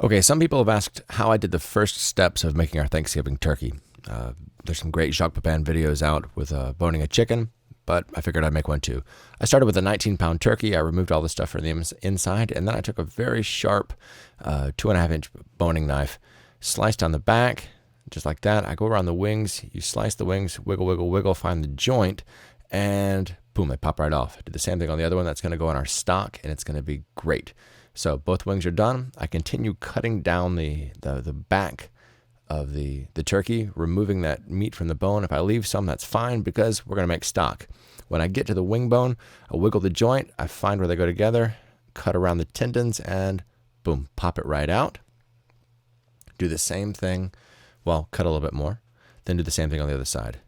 Okay, some people have asked how I did the first steps of making our Thanksgiving turkey. There's some great Jacques Pepin videos out with boning a chicken, but I figured I'd make one too. I started with a 19-pound turkey. I removed all the stuff from the inside, and then I took a very sharp 2.5-inch boning knife, sliced on the back, just like that. I go around the wings. You slice the wings, wiggle, wiggle, wiggle, find the joint, and boom, they pop right off. Do the same thing on the other one. That's going to go on our stock, and it's going to be great. So both wings are done. I continue cutting down the back of the turkey, removing that meat from the bone. If I leave some, that's fine because we're going to make stock. When I get to the wing bone, I wiggle the joint. I find where they go together, cut around the tendons, and boom, pop it right out. Do the same thing. Well, cut a little bit more. Then do the same thing on the other side.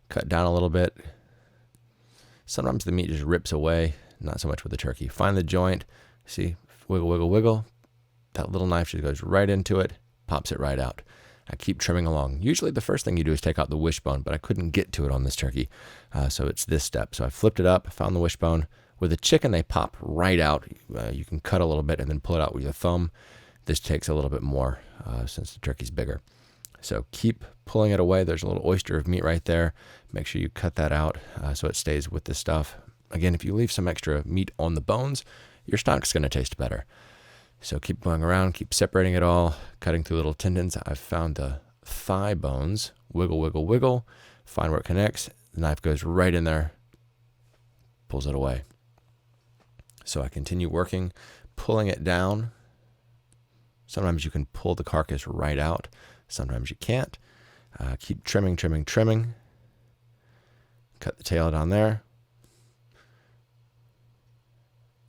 Cut down a little bit. Sometimes the meat just rips away, not so much with the turkey. Find the joint. See, wiggle, wiggle, wiggle. That little knife just goes right into it, pops it right out. I keep trimming along. Usually the first thing you do is take out the wishbone, but I couldn't get to it on this turkey, so it's this step. So I flipped it up, found the wishbone. With the chicken, they pop right out. You can cut a little bit and then pull it out with your thumb. This takes a little bit more since the turkey's bigger. So keep pulling it away. There's a little oyster of meat right there. Make sure you cut that out so it stays with the stuff. Again, if you leave some extra meat on the bones, your stock's going to taste better. So keep going around, keep separating it all, cutting through little tendons. I've found the thigh bones. Wiggle, wiggle, wiggle. Find where it connects. The knife goes right in there, pulls it away. So I continue working, pulling it down. Sometimes you can pull the carcass right out. Sometimes you can't. Keep trimming, trimming, trimming. Cut the tail down there.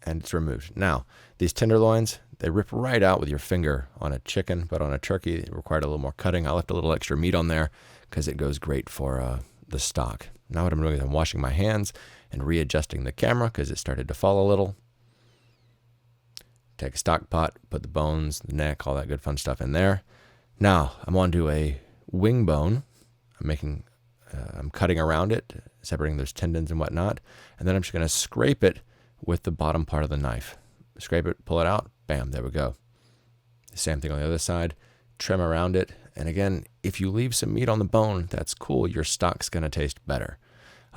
And it's removed. Now, these tenderloins, they rip right out with your finger on a chicken, but on a turkey, it required a little more cutting. I left a little extra meat on there because it goes great for the stock. Now what I'm doing is I'm washing my hands and readjusting the camera because it started to fall a little. Take a stock pot, put the bones, the neck, all that good fun stuff in there. Now I'm on to a wing bone. I'm cutting around it, separating those tendons and whatnot, and then I'm just going to scrape it with the bottom part of the knife. Scrape it, pull it out, bam, there we go. Same thing on the other side. Trim around it. And again, if you leave some meat on the bone, that's cool. Your stock's going to taste better.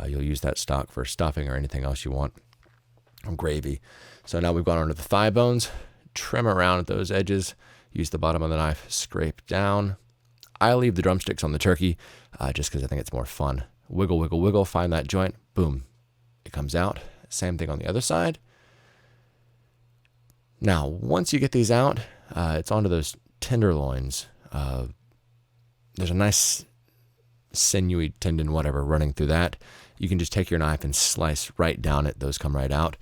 You'll use that stock for stuffing or anything else you want. Or gravy. So now we've gone on to the thigh bones. Trim around at those edges. Use the bottom of the knife. Scrape down. I leave the drumsticks on the turkey just because I think it's more fun. Wiggle, wiggle, wiggle. Find that joint. Boom. It comes out. Same thing on the other side. Now, once you get these out, it's onto those tenderloins. There's a nice sinewy tendon, whatever, running through that. You can just take your knife and slice right down it. Those come right out.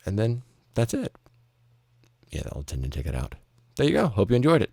And then that's it. Yeah, the old tendon, take it out. There you go. Hope you enjoyed it.